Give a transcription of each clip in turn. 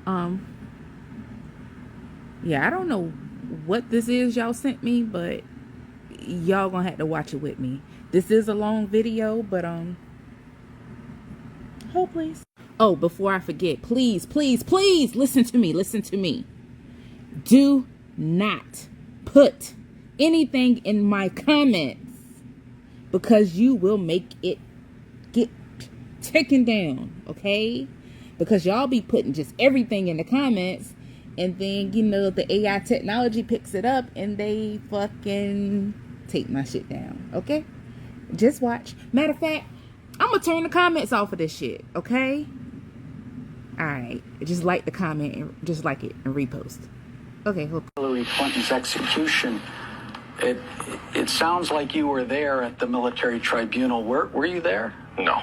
Um, yeah, I don't know what this is y'all sent me, but y'all gonna have to watch it with me. This is a long video, but hold please. Oh, before I forget, please, please, please listen to me. Listen to me. Do not put anything in my comments because you will make it get taken down, okay? Because y'all be putting just everything in the comments, and then, you know, the AI technology picks it up and they fucking take my shit down, okay? Just watch. Matter of fact, I'm gonna turn the comments off of this shit, okay? Alright, just like the comment and just like it and repost. Okay, hold. Hillary Clinton's execution, it sounds like you were there at the military tribunal. Were you there? No.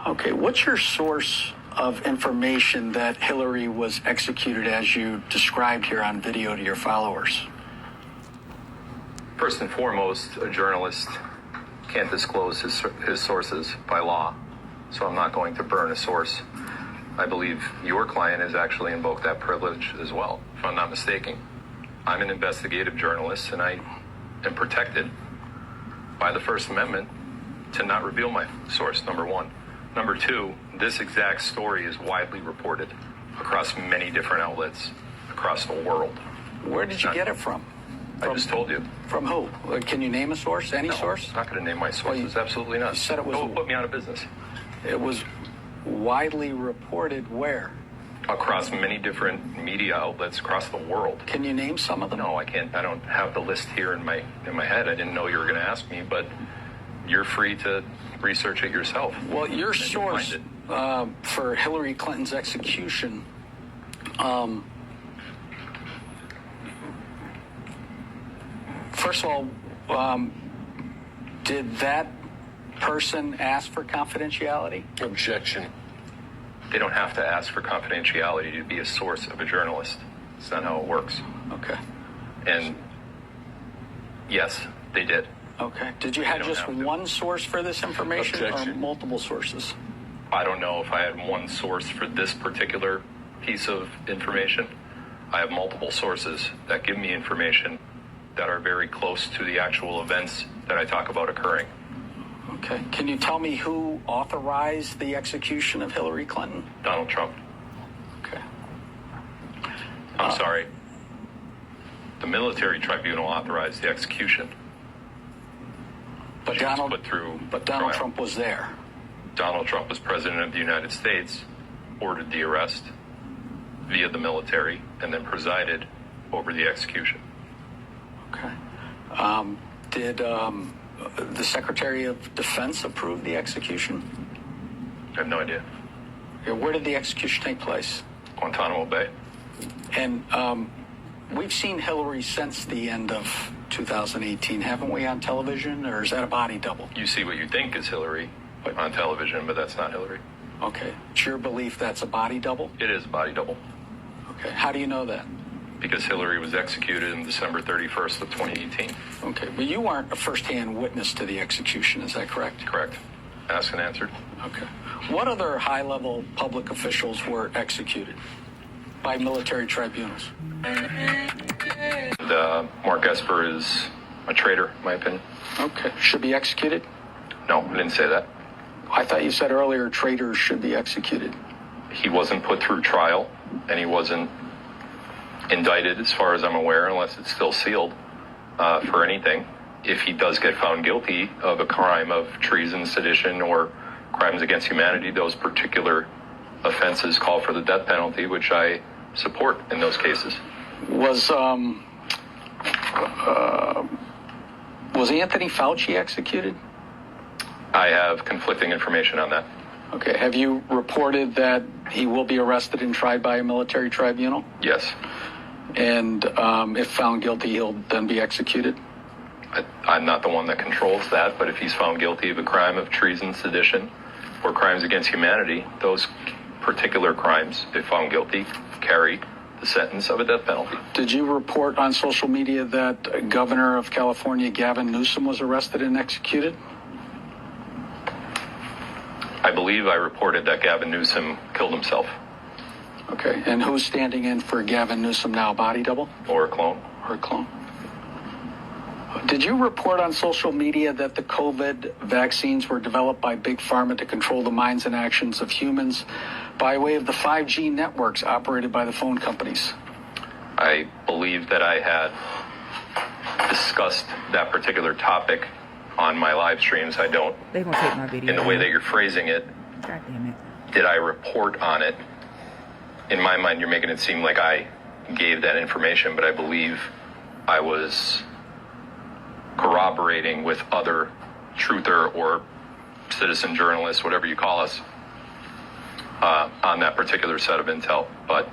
Okay, what's your source of information that Hillary was executed as you described here on video to your followers? First and foremost, a journalist can't disclose his sources by law, so I'm not going to burn a source. I believe your client has actually invoked that privilege as well, if I'm not mistaken. I'm an investigative journalist, and I am protected by the First Amendment to not reveal my source, number one. Number two, this exact story is widely reported across many different outlets across the world. Where did you get it from? I just told you. From who? Can you name a source? Any source? I'm not going to name my sources. Absolutely not. You said it was. Don't put me out of business. It was widely reported where? Across many different media outlets across the world. Can you name some of them? No, I can't. I don't have the list here in my head. I didn't know you were going to ask me, but you're free to research it yourself. Well, your source for Hillary Clinton's execution, first of all, did that person ask for confidentiality? Objection. They don't have to ask for confidentiality to be a source of a journalist. That's not how it works. Okay. And yes, they did. Okay. Did you have just one source for this information Objection. or multiple sources? I don't know if I had one source for this particular piece of information. I have multiple sources that give me information that are very close to the actual events that I talk about occurring. Okay. Can you tell me who authorized the execution of Hillary Clinton? Donald Trump. Okay. I'm sorry. The military tribunal authorized the execution. But She was Donald put through Donald trial. Trump was there. Donald Trump was president of the United States, ordered the arrest via the military, and then presided over the execution. Okay. Did the Secretary of Defense approve the execution? I have no idea. Yeah, where did the execution take place? Guantanamo Bay. And we've seen Hillary since the end of 2018, haven't we, on television, or is that a body double? You see what you think is Hillary on television, but that's not Hillary. Okay. It's your belief that's a body double? It is a body double. Okay. How do you know that? Because Hillary was executed on December 31st of 2018. Okay. But you weren't a first-hand witness to the execution, is that correct? Correct. Asked and answered. Okay. What other high-level public officials were executed by military tribunals? And, Mark Esper is a traitor, in my opinion. Okay. Should be executed? No, I didn't say that. I thought you said earlier traitors should be executed. He wasn't put through trial, and he wasn't indicted, as far as I'm aware, unless it's still sealed, for anything. If he does get found guilty of a crime of treason, sedition, or crimes against humanity, those particular offenses call for the death penalty, which I support in those cases. Was Anthony Fauci executed? I have conflicting information on that. Okay. Have you reported that he will be arrested and tried by a military tribunal? Yes. And if found guilty, he'll then be executed? I'm not the one that controls that, but if he's found guilty of a crime of treason, sedition, or crimes against humanity, those particular crimes, if found guilty, carry the sentence of a death penalty. Did you report on social media that Governor of California, Gavin Newsom, was arrested and executed? I believe I reported that Gavin Newsom killed himself. Okay. And who's standing in for Gavin Newsom now? Body double Or a clone. or a clone? Did you report on social media that the COVID vaccines were developed by Big Pharma to control the minds and actions of humans by way of the 5G networks operated by the phone companies? I believe that I had discussed that particular topic on my live streams. I don't, They're gonna take my video. in the way that you're phrasing it, God damn it. did I report on it? In my mind, you're making it seem like I gave that information, but I believe I was corroborating with other truther or citizen journalists, whatever you call us, on that particular set of intel. But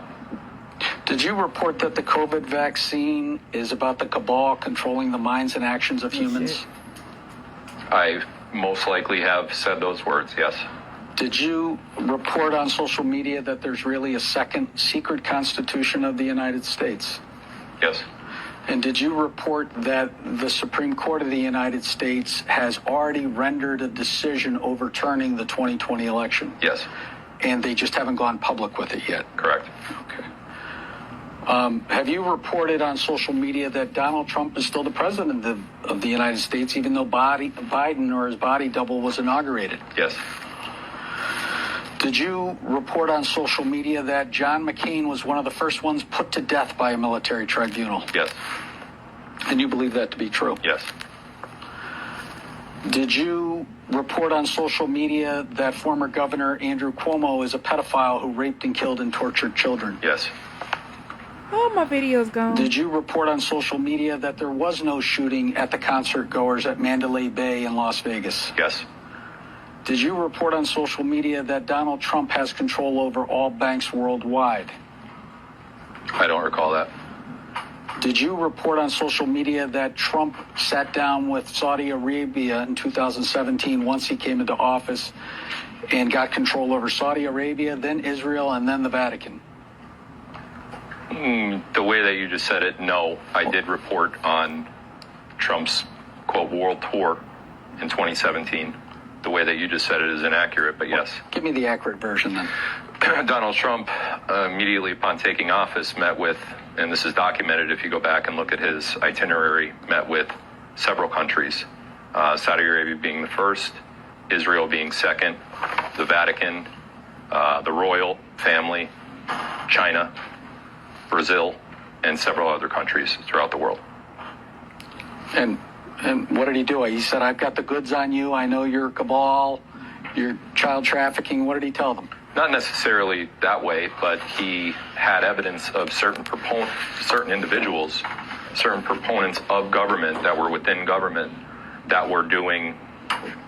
Did you report that the COVID vaccine is about the cabal controlling the minds and actions of humans? shit. I most likely have said those words, yes. Did you report on social media that there's really a second secret constitution of the United States? Yes. And did you report that the Supreme Court of the United States has already rendered a decision overturning the 2020 election? Yes. And they just haven't gone public with it yet? Correct. Okay. Have you reported on social media that Donald Trump is still the president of the United States, even though Biden or his body double was inaugurated? Yes. Did you report on social media that John McCain was one of the first ones put to death by a military tribunal? Yes. And you believe that to be true? Yes. Did you report on social media that former Governor Andrew Cuomo is a pedophile who raped and killed and tortured children? Yes. Oh, my video's gone. Did you report on social media that there was no shooting at the concert goers at Mandalay Bay in Las Vegas? Yes. Did you report on social media that Donald Trump has control over all banks worldwide? I don't recall that. Did you report on social media that Trump sat down with Saudi Arabia in 2017 once he came into office and got control over Saudi Arabia, then Israel, and then the Vatican? The way that you just said it, no. I did report on Trump's, quote, world tour in 2017. The way that you just said it is inaccurate, but yes. Give me the accurate version then. Donald Trump, immediately upon taking office, met with, and this is documented if you go back and look at his itinerary, met with several countries. Saudi Arabia being the first, Israel being second, the Vatican, the royal family, China, Brazil, and several other countries throughout the world. And what did he do? He said, I've got the goods on you. I know you're cabal, you're child trafficking. What did he tell them? Not necessarily that way, but he had evidence of certain individuals, certain proponents of government that were within government that were doing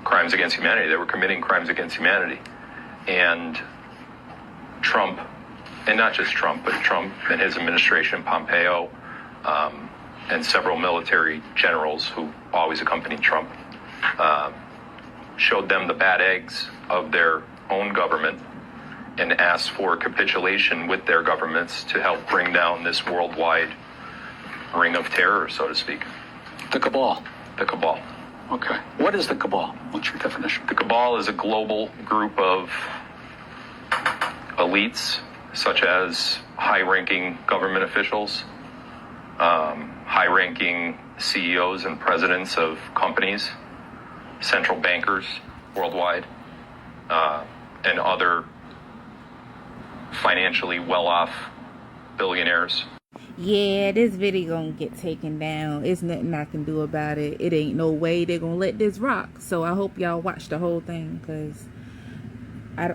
crimes against humanity. They were committing crimes against humanity. And Trump, and not just Trump, but Trump and his administration, Pompeo, and several military generals who always accompanied Trump, showed them the bad eggs of their own government and asked for capitulation with their governments to help bring down this worldwide ring of terror, so to speak. The cabal. The cabal. Okay. What is the cabal? What's your definition? The cabal is a global group of elites, such as high-ranking government officials, high-ranking CEOs and presidents of companies, central bankers worldwide, and other financially well-off billionaires. Yeah, this video gonna get taken down. It's nothing I can do about it. It ain't no way they're gonna let this rock. So I hope y'all watch the whole thing, because I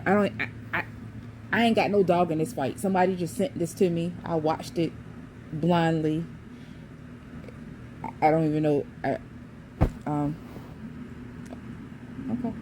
ain't got no dog in this fight. Somebody just sent this to me. I watched it blindly. I don't even know. Okay.